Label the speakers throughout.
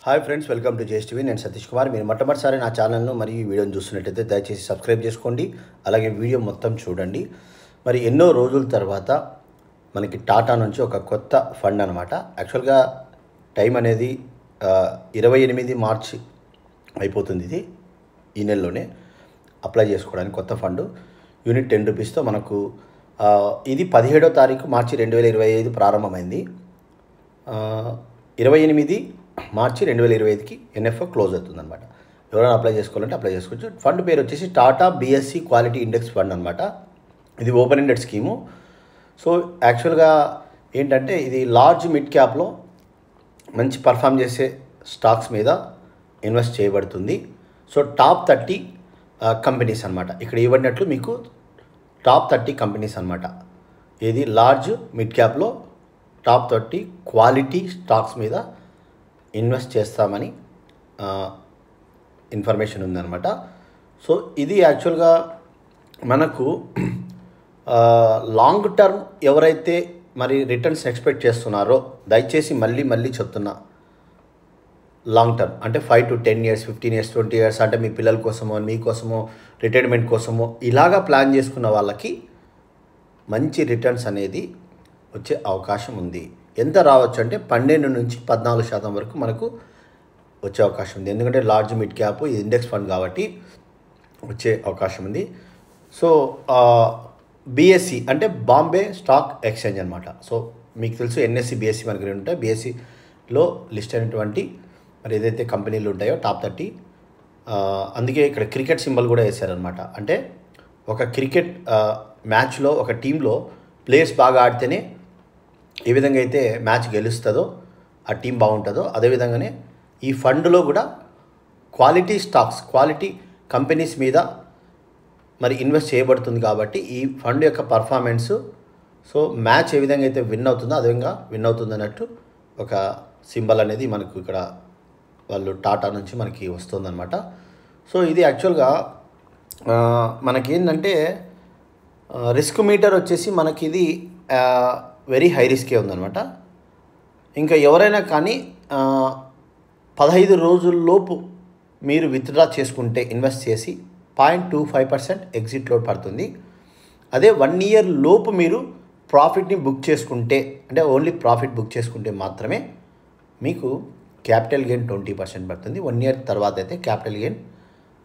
Speaker 1: Hi friends, welcome to జేఎస్టీవీ. నేను సతీష్ కుమార్. మీరు మొట్టమొదటిసారి నా ఛానల్ను మరియు ఈ వీడియోని చూస్తున్నట్టయితే దయచేసి సబ్స్క్రైబ్ చేసుకోండి. అలాగే వీడియో మొత్తం చూడండి. మరి ఎన్నో రోజుల తర్వాత మనకి టాటా నుంచి ఒక కొత్త ఫండ్ అనమాట. యాక్చువల్గా టైం అనేది 28 మార్చి అయిపోతుంది. ఇది ఈ నెలలోనే అప్లై చేసుకోవడానికి కొత్త ఫండ్ యూనిట్ 10 రూపీస్తో మనకు ఇది 17వ తారీఖు మార్చి 2025 ప్రారంభమైంది. 28 మార్చి 2025కి ఎన్ఎఫ్ఓ క్లోజ్ అవుతుంది అనమాట. ఎవరైనా అప్లై చేసుకోవాలంటే అప్లై చేసుకోవచ్చు. ఫండ్ పేరు వచ్చేసి Tata BSc quality index fund అనమాట. ఇది ఓపెన్ ఎండెడ్ స్కీము. సో యాక్చువల్గా ఏంటంటే ఇది లార్జ్ మిడ్ క్యాప్లో మంచి పర్ఫామ్ చేసే స్టాక్స్ మీద ఇన్వెస్ట్ చేయబడుతుంది. సో టాప్ 30 కంపెనీస్ అనమాట. ఇక్కడ ఇవ్వడినట్లు మీకు టాప్ 30 కంపెనీస్ అనమాట. ఇది లార్జ్ మిడ్ క్యాప్లో టాప్ 30 క్వాలిటీ స్టాక్స్ మీద ఇన్వెస్ట్ చేస్తామని ఇన్ఫర్మేషన్ ఉందన్నమాట. సో ఇది యాక్చువల్గా మనకు లాంగ్ టర్మ్ ఎవరైతే మరి రిటర్న్స్ ఎక్స్పెక్ట్ చేస్తున్నారో దయచేసి మళ్ళీ చెప్తున్నా, లాంగ్ టర్మ్ అంటే 5 to 10 years, 15 years, 20 years అంటే మీ పిల్లల కోసమో మీకోసమో రిటైర్మెంట్ కోసమో ఇలాగా ప్లాన్ చేసుకున్న వాళ్ళకి మంచి రిటర్న్స్ అనేది వచ్చే అవకాశం ఉంది. ఎంత రావచ్చు అంటే 12 నుంచి 14% వరకు మనకు వచ్చే అవకాశం ఉంది. ఎందుకంటే లార్జ్ మిడ్ క్యాప్ ఇది ఇండెక్స్ ఫండ్ కాబట్టి వచ్చే అవకాశం ఉంది. సో బీఎస్సీ అంటే బాంబే స్టాక్ ఎక్స్చేంజ్ అనమాట. సో మీకు తెలుసు ఎన్ఎస్సి బీఎస్సీ మనకి రెండు ఉంటాయి. బీఎస్సీలో లిస్ట్ అయినటువంటి మరి ఏదైతే కంపెనీలు ఉంటాయో టాప్ 30, అందుకే ఇక్కడ క్రికెట్ సింబల్ కూడా వేశారనమాట. అంటే ఒక క్రికెట్ మ్యాచ్లో ఒక టీంలో ప్లేయర్స్ బాగా ఆడితేనే ఏ విధంగా అయితే మ్యాచ్ గెలుస్తుందో ఆ టీం బాగుంటుందో అదేవిధంగానే ఈ ఫండ్లో కూడా క్వాలిటీ స్టాక్స్, క్వాలిటీ కంపెనీస్ మీద మరి ఇన్వెస్ట్ చేయబడుతుంది. కాబట్టి ఈ ఫండ్ యొక్క పర్ఫార్మెన్స్ సో మ్యాచ్ ఏ విధంగా అయితే విన్ అవుతుందో అదేవిధంగా విన్ అవుతుంది అన్నట్టు ఒక సింబల్ అనేది మనకు ఇక్కడ వాళ్ళు టాటా నుంచి మనకి వస్తుందన్నమాట. సో ఇది యాక్చువల్గా మనకి ఏంటంటే రిస్క్ మీటర్ వచ్చేసి మనకి ఇది వెరీ హై రిస్కే ఉందన్నమాట. ఇంకా ఎవరైనా కానీ 15 రోజుల్లోపు మీరు విత్డ్రా చేసుకుంటే ఇన్వెస్ట్ చేసి 0.25% ఎగ్జిట్ లోడ్ పడుతుంది. అదే 1 year లోపు మీరు ప్రాఫిట్ని బుక్ చేసుకుంటే అంటే ఓన్లీ ప్రాఫిట్ బుక్ చేసుకుంటే మాత్రమే మీకు క్యాపిటల్ గెయిన్ 20% పడుతుంది. 1 year తర్వాత అయితే క్యాపిటల్ గెయిన్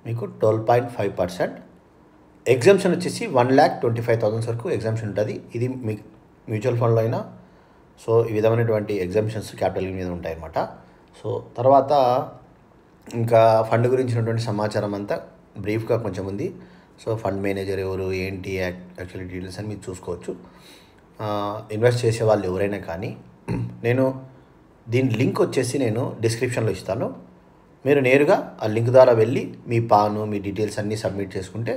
Speaker 1: మీకు 12.5%. ఎగ్జామ్షన్ వచ్చేసి 1,25,000 వరకు ఎగ్జామ్షన్ ఉంటుంది. ఇది మీ మ్యూచువల్ ఫండ్లో అయినా సో ఈ విధమైనటువంటి ఎగ్జామ్షన్స్ క్యాపిటల్ గెయిన్ మీద ఉంటాయన్నమాట. సో తర్వాత ఇంకా ఫండ్ గురించినటువంటి సమాచారం అంతా బ్రీఫ్గా కొంచెం ఉంది. సో ఫండ్ మేనేజర్ ఎవరు ఏంటి యాక్చువల్లీ డీటెయిల్స్ అని మీరు చూసుకోవచ్చు. ఇన్వెస్ట్ చేసే వాళ్ళు ఎవరైనా కానీ నేను దీని లింక్ వచ్చేసి నేను డిస్క్రిప్షన్లో ఇస్తాను. మీరు నేరుగా ఆ లింక్ ద్వారా వెళ్ళి మీ పాను మీ డీటెయిల్స్ అన్నీ సబ్మిట్ చేసుకుంటే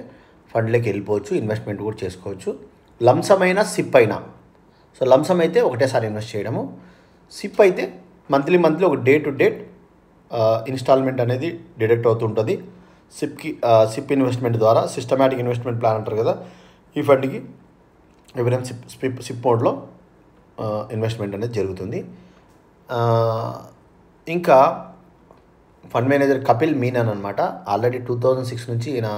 Speaker 1: ఫండ్లోకి వెళ్ళిపోవచ్చు, ఇన్వెస్ట్మెంట్ కూడా చేసుకోవచ్చు. లంసమ్ అయినా సిప్ అయినా. సో లంసమ్ అయితే ఒకటేసారి ఇన్వెస్ట్ చేయడము, సిప్ అయితే మంత్లీ ఒక డే టు డేట్ ఇన్స్టాల్మెంట్ అనేది డిడక్ట్ అవుతుంటుంది. సిప్ ఇన్వెస్ట్మెంట్ ద్వారా సిస్టమాటిక్ ఇన్వెస్ట్మెంట్ ప్లాన్ అంటారు కదా, ఈ ఫండ్కి ఎవరైనా సిప్ మోడ్లో ఇన్వెస్ట్మెంట్ అనేది జరుగుతుంది. ఇంకా ఫండ్ మేనేజర్ కపిల్ మీనన్ అనమాట. ఆల్రెడీ 2006 నుంచి ఈయన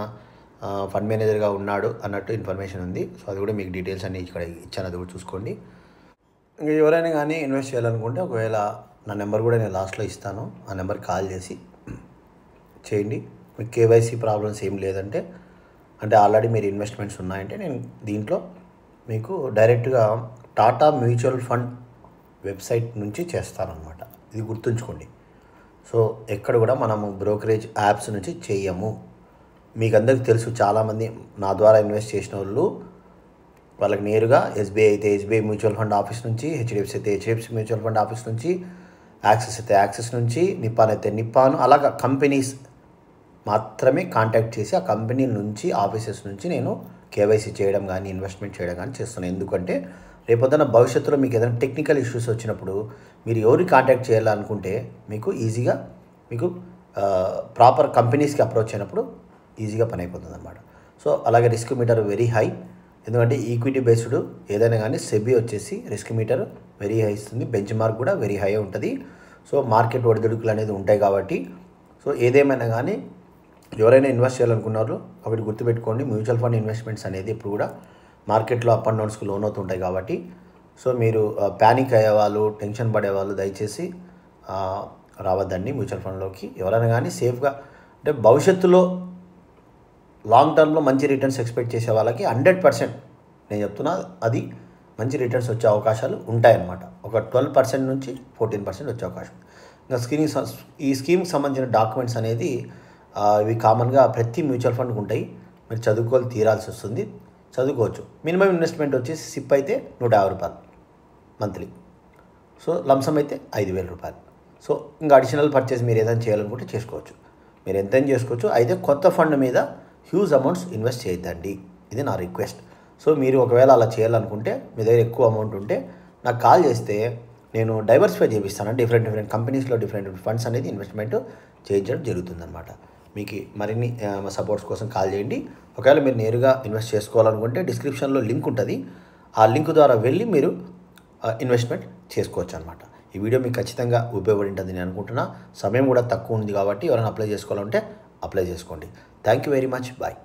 Speaker 1: ఫండ్ మేనేజర్గా ఉన్నాడు అన్నట్టు ఇన్ఫర్మేషన్ ఉంది. సో అది కూడా మీకు డీటెయిల్స్ అన్నీ ఇక్కడ ఇచ్చాను, అది కూడా చూసుకోండి. ఇంకా ఎవరైనా కానీ ఇన్వెస్ట్ చేయాలనుకుంటే ఒకవేళ నా నెంబర్ కూడా నేను లాస్ట్లో ఇస్తాను, ఆ నెంబర్కి కాల్ చేసి చేయండి. మీకు కేవైసీ ప్రాబ్లమ్స్ ఏం లేదంటే అంటే ఆల్రెడీ మీరు ఇన్వెస్ట్మెంట్స్ ఉన్నాయంటే నేను దీంట్లో మీకు డైరెక్ట్గా టాటా మ్యూచువల్ ఫండ్ వెబ్సైట్ నుంచి చేస్తానన్నమాట. ఇది గుర్తుంచుకోండి. సో ఎక్కడ కూడా మనము బ్రోకరేజ్ యాప్స్ నుంచి చేయము. మీకు అందరికీ తెలుసు, చాలామంది నా ద్వారా ఇన్వెస్ట్ చేసిన వాళ్ళు వాళ్ళకి నేరుగా ఎస్బీఐ అయితే ఎస్బీఐ మ్యూచువల్ ఫండ్ ఆఫీస్ నుంచి, హెచ్డిఎఫ్సి అయితే హెచ్డిఎఫ్సి మ్యూచువల్ ఫండ్ ఆఫీస్ నుంచి, యాక్సిస్ అయితే యాక్సిస్ నుంచి, నిప్పాన్ అయితే నిప్పాన్, అలాగా కంపెనీస్ మాత్రమే కాంటాక్ట్ చేసి ఆ కంపెనీ నుంచి ఆఫీసెస్ నుంచి నేను కేవైసీ చేయడం కానీ ఇన్వెస్ట్మెంట్ చేయడం కానీ చేస్తున్నాను. ఎందుకంటే రేపొద్దున భవిష్యత్తులో మీకు ఏదైనా టెక్నికల్ ఇష్యూస్ వచ్చినప్పుడు మీరు ఎవరిని కాంటాక్ట్ చేయాలనుకుంటే మీకు ఈజీగా మీకు ప్రాపర్ కంపెనీస్కి అప్రోచ్ అయినప్పుడు ఈజీగా పని అయిపోతుంది అనమాట. సో అలాగే రిస్క్ మీటర్ వెరీ హై, ఎందుకంటే ఈక్విటీ బేస్డ్ ఏదైనా కానీ సెబీ వచ్చేసి రిస్క్ మీటర్ వెరీ హై ఇస్తుంది, బెంచ్ మార్క్ కూడా వెరీ హై ఉంటుంది. సో మార్కెట్ ఒడిదుడుకులు అనేది ఉంటాయి కాబట్టి సో ఏదేమైనా కానీ ఎవరైనా ఇన్వెస్ట్ చేయాలనుకున్నారో ఒకటి గుర్తుపెట్టుకోండి, మ్యూచువల్ ఫండ్ ఇన్వెస్ట్మెంట్స్ అనేది ఇప్పుడు కూడా మార్కెట్లో అప్ అండ్ డౌన్స్కి లోన్ అవుతుంటాయి కాబట్టి సో మీరు ప్యానిక్ అయ్యేవాళ్ళు, టెన్షన్ పడేవాళ్ళు దయచేసి రావద్దండి మ్యూచువల్ ఫండ్లోకి. ఎవరైనా కానీ సేఫ్గా అంటే భవిష్యత్తులో లాంగ్ టర్మ్లో మంచి రిటర్న్స్ ఎక్స్పెక్ట్ చేసే వాళ్ళకి 100% నేను చెప్తున్నా అది మంచి రిటర్న్స్ వచ్చే అవకాశాలు ఉంటాయన్నమాట. ఒక 12% నుంచి 14% వచ్చే అవకాశం. ఇంకా ఈ స్కీమ్కి సంబంధించిన డాక్యుమెంట్స్ అనేది ఇవి కామన్గా ప్రతి మ్యూచువల్ ఫండ్కి ఉంటాయి. మీరు చదువుకోవాలి తీరాల్సి వస్తుంది, చదువుకోవచ్చు. మినిమం ఇన్వెస్ట్మెంట్ వచ్చేసి సిప్ అయితే ₹150 మంత్లీ, సో లంసమ్ అయితే ₹5,000. సో ఇంకా అడిషనల్ పర్చేస్ మీరు ఏదైనా చేయాలనుకుంటే చేసుకోవచ్చు, మీరు ఎంతైనా చేసుకోవచ్చు. అయితే కొత్త ఫండ్ మీద హ్యూజ్ అమౌంట్స్ ఇన్వెస్ట్ చేయొద్దండి, ఇది నా రిక్వెస్ట్. సో మీరు ఒకవేళ అలా చేయాలనుకుంటే మీ దగ్గర ఎక్కువ అమౌంట్ ఉంటే నాకు కాల్ చేస్తే నేను డైవర్సిఫై చేపిస్తాను. డిఫరెంట్ కంపెనీస్లో డిఫరెంట్ ఫండ్స్ అనేది ఇన్వెస్ట్మెంట్ చేయించడం జరుగుతుందన్నమాట. మీకు మరిన్ని సపోర్ట్స్ కోసం కాల్ చేయండి. ఒకవేళ మీరు నేరుగా ఇన్వెస్ట్ చేసుకోవాలనుకుంటే డిస్క్రిప్షన్లో లింక్ ఉంటుంది, ఆ లింక్ ద్వారా వెళ్ళి మీరు ఇన్వెస్ట్మెంట్ చేసుకోవచ్చు అనమాట. ఈ వీడియో మీకు ఖచ్చితంగా ఉపయోగపడి ఉంటుంది నేను అనుకుంటున్నా. సమయం కూడా తక్కువ ఉంది కాబట్టి ఎవరైనా అప్లై చేసుకోవాలంటే అప్లై చేసుకోండి. Thank you very much. Bye.